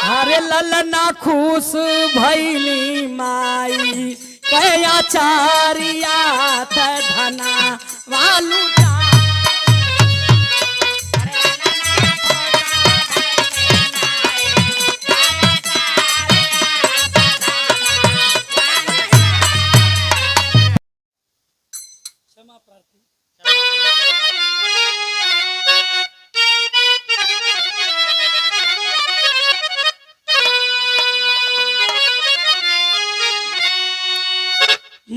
अरे ललना खुश भैली माई कया चारिया थ धना वालू क्षमा प्रार्थी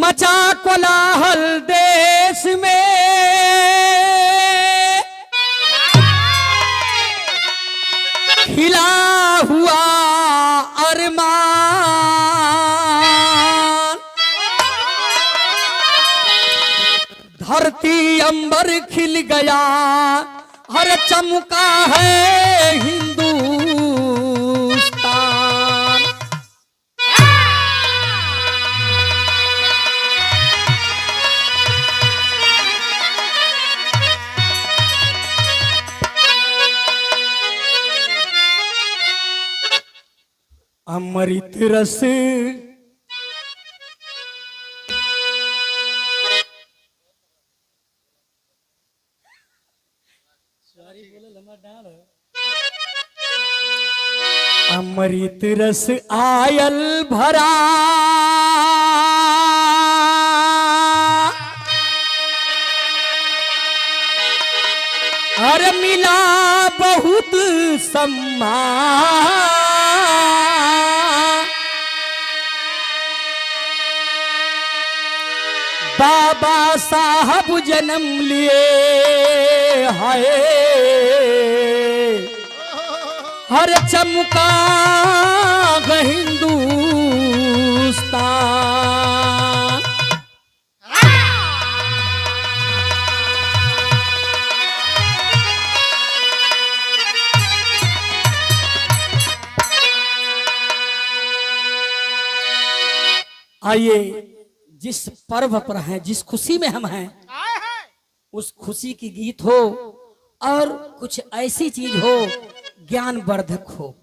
मचा कोलाहल देश में खिला हुआ अरमान धरती अंबर खिल गया हर चमका है हिंदुस्तान। अमृत रस अमृत रस आयल भरा और मिला बहुत सम्मान बाबा साहब जन्म लिए हाय हर चमका हिंदुस्तान। आइए जिस पर्व पर हैं जिस खुशी में हम हैं उस खुशी की गीत हो और कुछ ऐसी चीज हो ज्ञानवर्धक हो।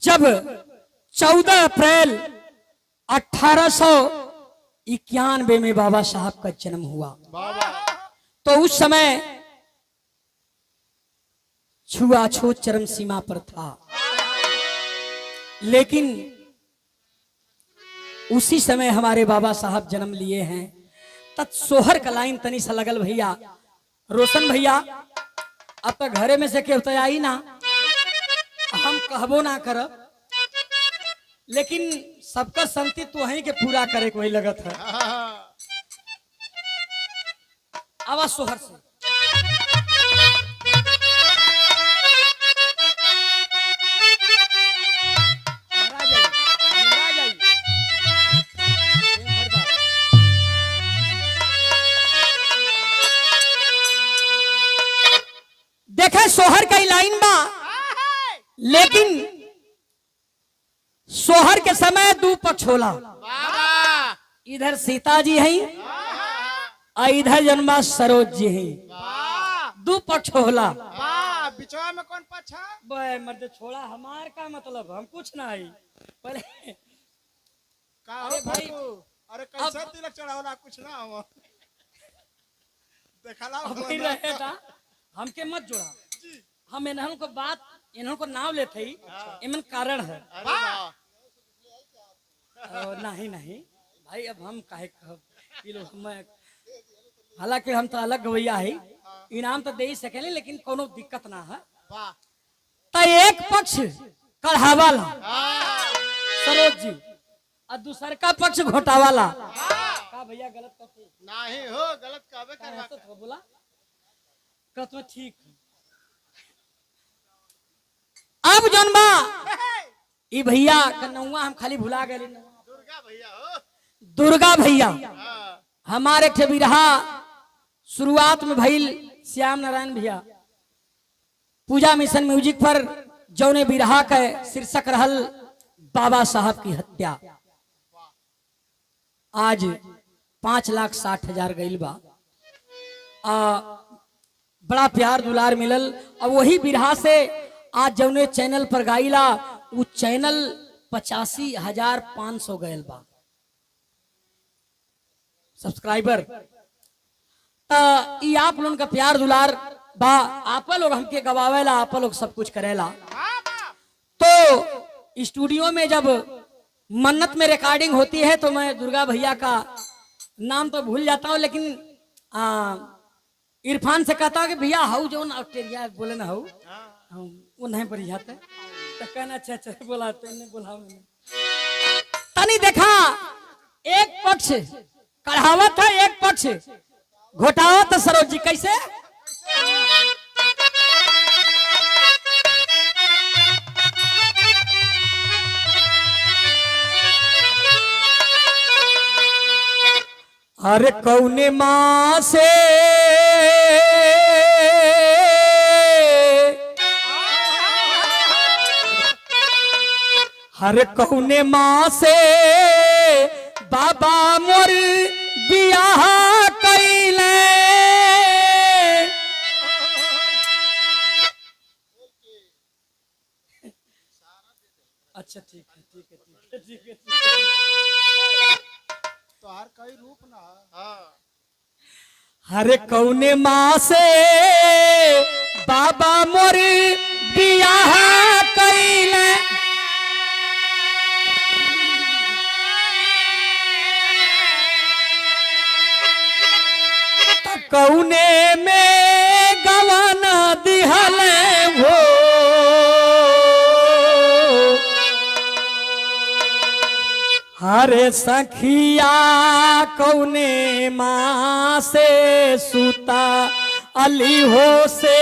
जब 14 अप्रैल 1891 में बाबा साहब का जन्म हुआ तो उस समय छुआछूत चरम सीमा पर था, लेकिन उसी समय हमारे बाबा साहब जन्म लिए हैं। सोहर का लाइन तनी सा लगल भैया रोशन भैया अब तक घरे में से केवता आई ना हम कहबो ना करब, लेकिन सबका संति तो वहीं के पूरा करे को वही लगत है। आवाज सोहर से देखे सोहर का ही लाइन बा, लेकिन सोहर के समय दो पक्ष होला। इधर सीता जी हैं और इधर जन्मा सरोज जी हैं, दो पक्ष होला। बिचवा में कौन पक्ष है? बे मर्द छोड़ा हमार का मतलब हम कुछ ना है पहले का हो भाई? अरे कैसे तिलक चढ़ावला कुछ ना हो देखला रहेगा हमके मत जोड़ा। हम इन्हों को बात इन्हों को नाम लेते ही इमन कारण है। नहीं नहीं भाई अब हम काहे हालांकि हम तो अलग गवैया है, इनाम तो दे ही सकेले लेकिन कोनो दिक्कत ना है। तो एक पक्ष कढ़ावाला सरोज जी और दूसर का पक्ष घोटावाला का भैया गलत करते नहीं हो गलत कहबे कर तो बोला कहते ठीक। अब जन्मा ई भैया का नौवा हम खाली भुला गए दुर्गा भैया हो दुर्गा भैया हमारे के बिरहा शुरुआत में भइल श्याम नारायण भैया पूजा मिशन म्यूजिक पर जौने बिरहा का शीर्षक रहल बाबा साहब की हत्या। आज 5,60,000 गईल बा। बड़ा प्यार दुलार मिलल और वही बिरहा से आज जौने चैनल पर गाइला वो चैनल 85,500 गयल बा सब्सक्राइबर। ई आप लोगन का प्यार दुलार बा, आप लोग हमके गवावेला, आप लोग सब कुछ करेला। तो स्टूडियो में जब मन्नत में रिकॉर्डिंग होती है तो मैं दुर्गा भैया का नाम तो भूल जाता हूँ, लेकिन इरफान से कहता हूँ कि भैया हाउ जो ऑस्ट्रेलिया बोले ना हाउ वो नहीं पड़ी जाते तो कहना अच्छा बोलाते नहीं बोला तनी देखा एक पक्ष कढ़ावत है एक पक्ष घोटावत है। सरोज जी कैसे अरे कौने माँ से हर कौने माँ से बाबा मोर बियाह कैले अच्छा ठीक है तो हर कई रूप ना हर कौने माँ से बाबा मोर बियाह कैले कौने में गवन दिहल हो हरे सखिया कौने माँ से सूता अली हो से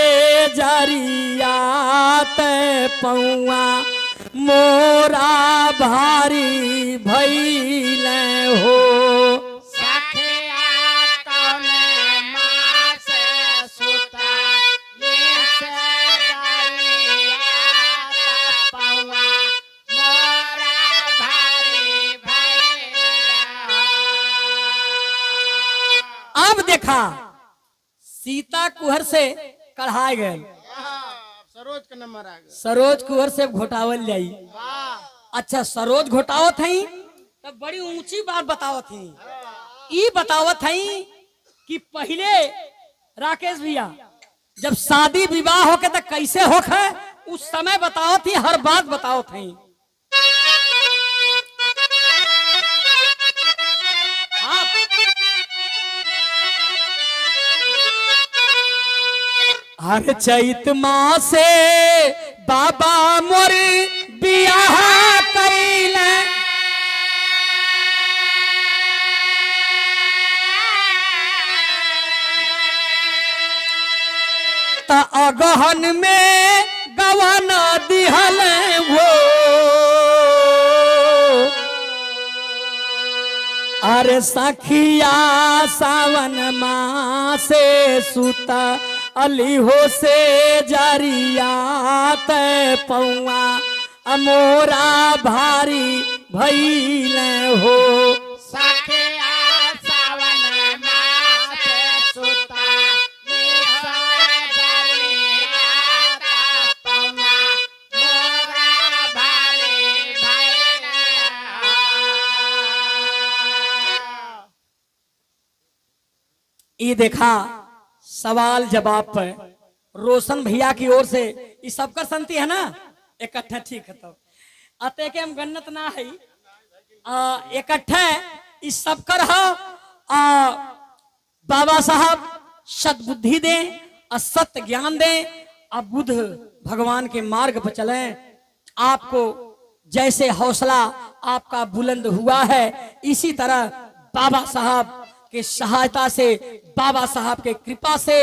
जरियात पौआ मोरा भारी भइल हो देखा सीता कुहर से कढ़ाए गए सरोज का नंबर आ गया सरोज कुहर से घोटावल जाई। अच्छा सरोज घोटावत हई तब बड़ी ऊंची बात बतावत हई ई बतावत हई कि पहले राकेश भैया जब शादी विवाह होके तक कैसे होखे उस समय बतावत ही हर बात बतावत हई। हर चैत माँ से बाबा मोर बियाह कैले त अगहन में गवन दिहल वो अरे सखिया सावन माँ से सुता अली हो से जरियात पौआ अमोरा भारी भइल हो सखिया सावन माँ से सुता जरियात पौआ मोरा भारी भइल ये देखा सवाल जवाब पर रोशन भैया की ओर से इस सबकर संति है ना इकट्ठा ठीक है तब अतः के हम गन्नत ना है इकट्ठे इस सबकर बाबा साहब सद्बुद्धि दे असत्य ज्ञान दे अब बुद्ध भगवान के मार्ग पर चले। आपको जैसे हौसला आपका बुलंद हुआ है इसी तरह बाबा साहब के सहायता से बाबा साहब के कृपा से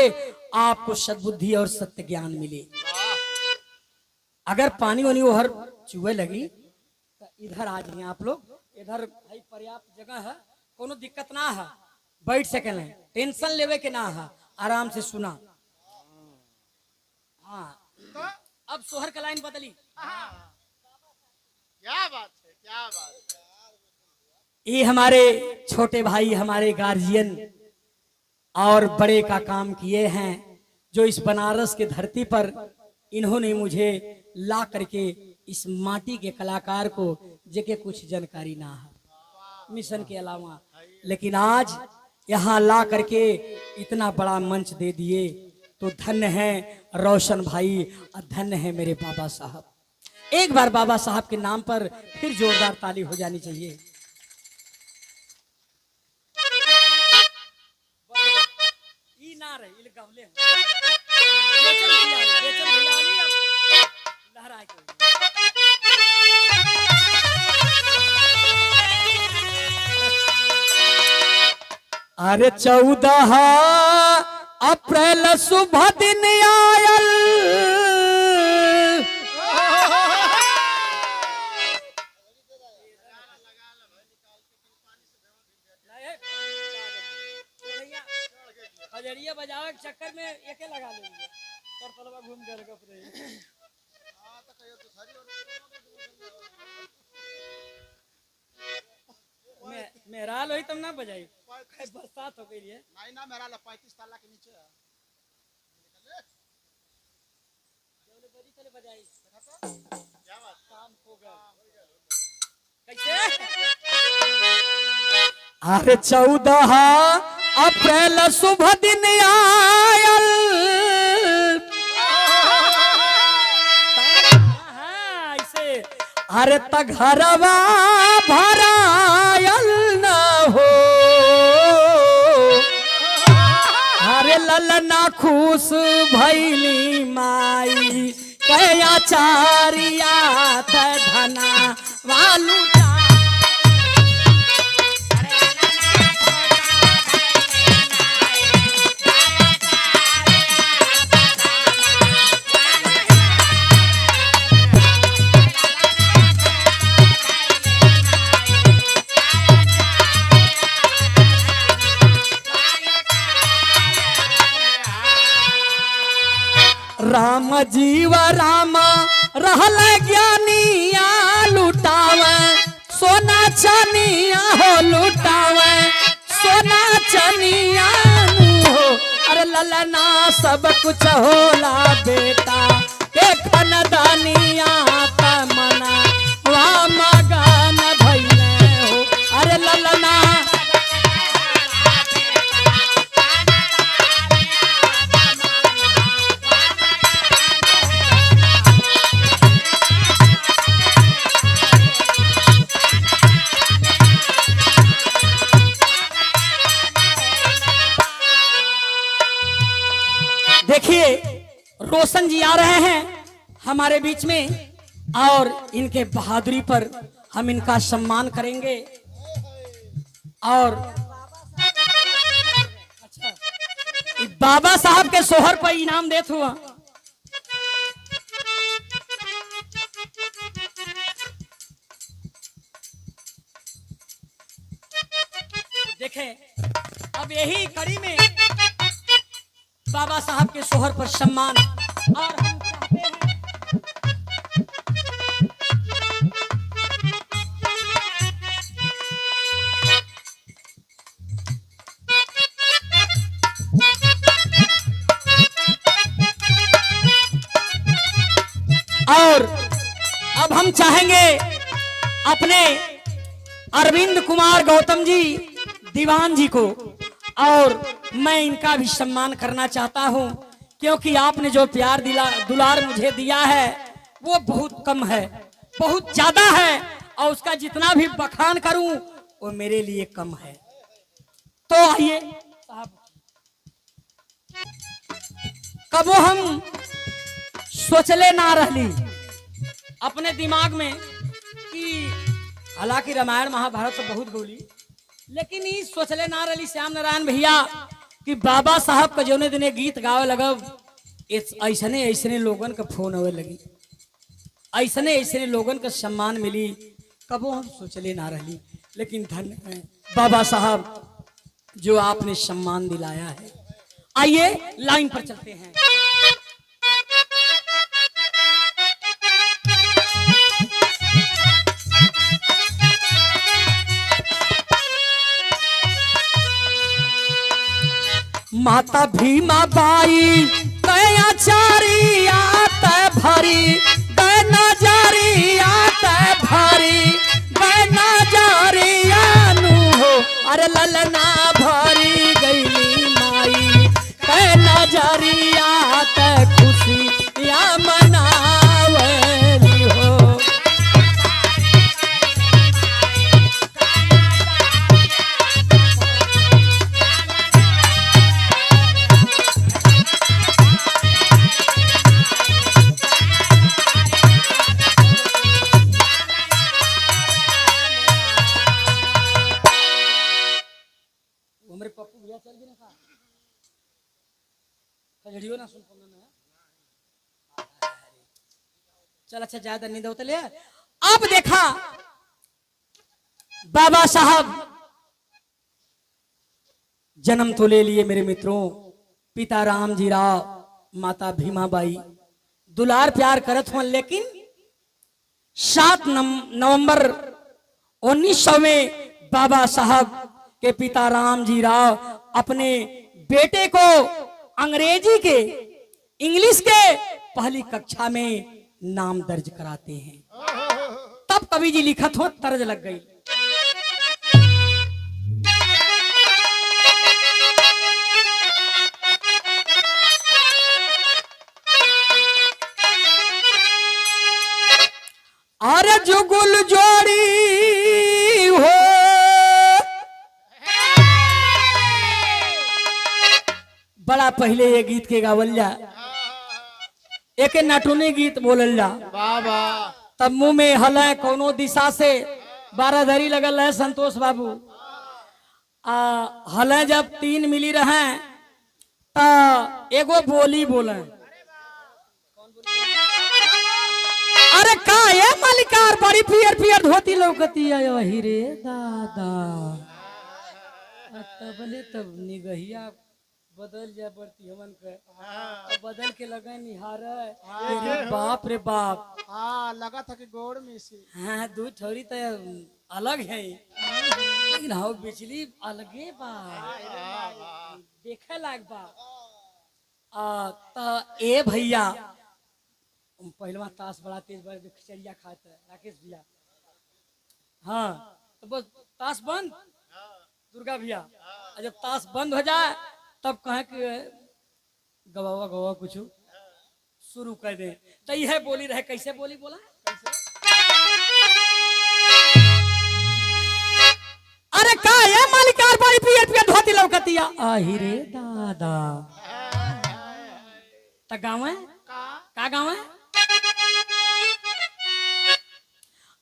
आपको सद्बुद्धि और सत्य ज्ञान मिले। अगर पानी वानी वो हर चूहे लगी तो इधर आ जाइए आप लोग, इधर भाई पर्याप्त जगह है, कोनो दिक्कत ना है, बैठ सके टेंशन लेवे के ना है, आराम से सुना। हाँ अब सोहर का लाइन बदली। क्या बात है क्या बात है। ये हमारे छोटे भाई हमारे गार्जियन और बड़े का काम किए हैं जो इस बनारस की धरती पर इन्होंने मुझे ला करके इस माटी के कलाकार को जेके कुछ जानकारी ना है मिशन के अलावा, लेकिन आज यहाँ ला करके इतना बड़ा मंच दे दिए तो धन्य है रोशन भाई और धन्य है मेरे बाबा साहब। एक बार बाबा साहब के नाम पर फिर जोरदार ताली हो जानी चाहिए। ई ना रहे, इल गवले हैं। बेचन भैया वाली अब लहराए के। अरे 14 अप्रैल शुभ दिन आयल, हजरिया बजावे के चक्कर में एके लगा लेंगे और तलवा घूम कर मेरा लोही तुम ना बजाई बरसात हो गई है नहीं ना मेरा 35 ताला के नीचे है। चले बजाई क्या बात काम होगा कैसे। अरे 14 अप्रैल शुभ दिन आयल, ऐसे अरे तघरवा भरायल न हो, अरे ललना खुश भैली माई कया चारिया धना वालू राम जीव राम रहल ज्ञानिया लुटावे सोना चनिया हो लुटावे सोना चनिया हो। अरे ललना सब कुछ होला बेटा के खनदानिया तमना वा मगन भइले हो। अरे ललना देखिए रोशन जी आ रहे हैं हमारे बीच में और इनके बहादुरी पर हम इनका सम्मान करेंगे। और अच्छा बाबा साहब के सोहर पर इनाम देत हुआ। देखें अब यही कड़ी में बाबा साहब के सोहर पर सम्मान और हम चाहते हैं और अब हम चाहेंगे अपने अरविंद कुमार गौतम जी दीवान जी को, और मैं इनका भी सम्मान करना चाहता हूं क्योंकि आपने जो प्यार दुलार मुझे दिया है वो बहुत कम है, बहुत ज्यादा है, और उसका जितना भी बखान करूं वो मेरे लिए कम है। तो आइए साहब, कबो हम सोचले ना रहली अपने दिमाग में कि हालांकि रामायण महाभारत तो बहुत गोली, लेकिन ये सोचले ना रही श्याम नारायण भैया कि बाबा साहब का जोने दिने गीत गावे लगब ऐसने ऐसने लोगन का फोन आवे लगी, ऐसने ऐसने लोगन का सम्मान मिली, कबो हम सोचले ना रही। लेकिन धन्य है बाबा साहब जो आपने सम्मान दिलाया है। आइए लाइन पर चलते हैं। माता भीमा बाई कया चारिया तय भारी गैना जारिया तय भारी गैना जारिया नु हो अरे ललना भारी गईली माई गैना जारिया तय खुशी या मनावली हो। हमारे पप्पू भैया चल गए ना खजड़ियो ना सुन पाऊंगा ना चल अच्छा ज्यादा नहीं दो ले। अब देखा बाबा साहब जन्म तो ले लिए मेरे मित्रों, पिता राम जी राव माता भीमाबाई दुलार प्यार करत हुआ, लेकिन 7 नवंबर 1900 में बाबा साहब के पिता राम जी राव अपने बेटे को अंग्रेजी के इंग्लिश के पहली कक्षा में नाम दर्ज कराते हैं। तब कवि जी लिखत हो तर्ज लग गई। अरे जुगुल जोड़ी हो बड़ा पहले ये गीत के गावल जा, एक नाटुनी गीत बोलल जा, तब मुंह में हल कोनो दिशा से 12 धरी लगल है संतोष बाबू हल जब 3 मिली रहे तो एगो बोली बोले अरे का ये मलिकार बड़ी पियर पियर धोती लौकती है वही रे दादा तबले तब निगहिया बदल जा बढ़ती हमन के बदल के लगे निहार बाप रे बाप। हाँ लगा था कि गोड़ में से हाँ दू थोड़ी तो अलग है लेकिन हाँ बिजली अलगे बा देखे लाग बा तो ए भैया पहलवा ताश बड़ा तेज बड़े खिचड़िया खाता है राकेश भैया। हाँ तो बस ताश बंद दुर्गा भैया जब ताश बंद हो जाए तब कहे कि गवावा गवा कुछ शुरू कर दे तो यह बोली रहे। कैसे बोली बोला अरे का ये मालिकार बड़ी पियर पियर धोती लौकतिया आही रे दादा त गाँव है का गाँव है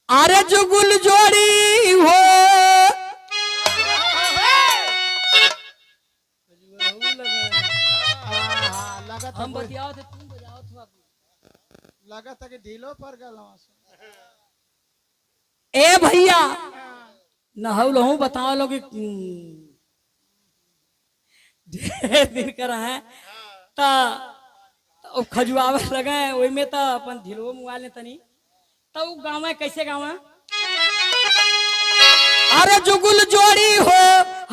अरे जुगुल जोड़ी हो हम बतियाओ थे तुम बजाओ थे लगा था कि ढीलो पर गल ए भैया नहाऊ लहू बताओ लोग ढेर दिन कर है तो खजुआवे लगे वही में तो अपन ढिलवो मुआल ने तनी तो गाँव में कैसे गाँव है अरे जुगुल जोड़ी हो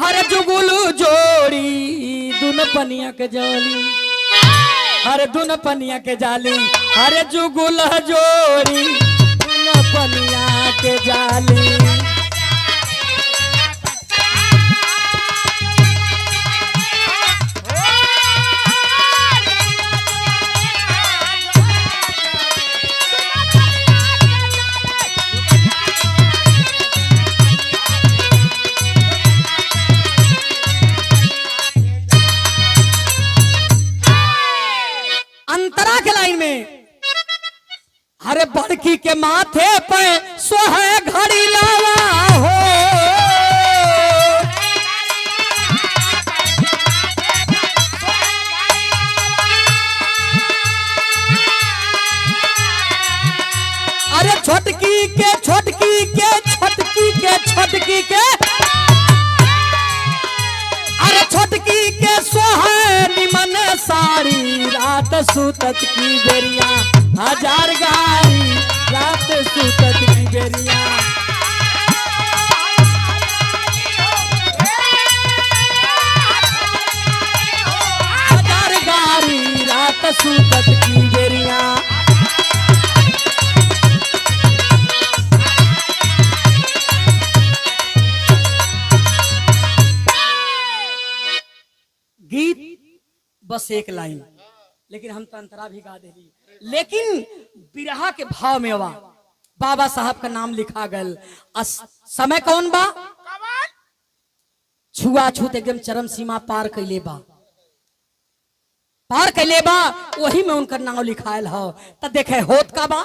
हरे जुगुल जोड़ी दुन पनिया के जाली हरे दुन पनिया के जाली हरे जुगुल जोड़ी दुन पनिया के जाली। अंतरा के लाइन में हरे बड़की के माथे पे सोहे घड़ी लावा हो अरे छोटकी के छोटकी के छोटकी के छोटकी के अरे छोटकी के सोहे निमन साड़ी रात सुतत की बेरिया 1000 गाड़ी रात सुतत की बेरिया 1000 गाड़ी रात सुतत की बेरिया। गीत बस एक लाइन, लेकिन हम तो अंतरा भी गा देली, लेकिन बिरहा के भाव में बा बाबा साहब का नाम लिखा गल। समय कौन बा? छुआछूत एकदम चरम सीमा पार कैले बा, पार कैले बा, वही में उनका नाम लिखायल हो। तो देखे होत का बा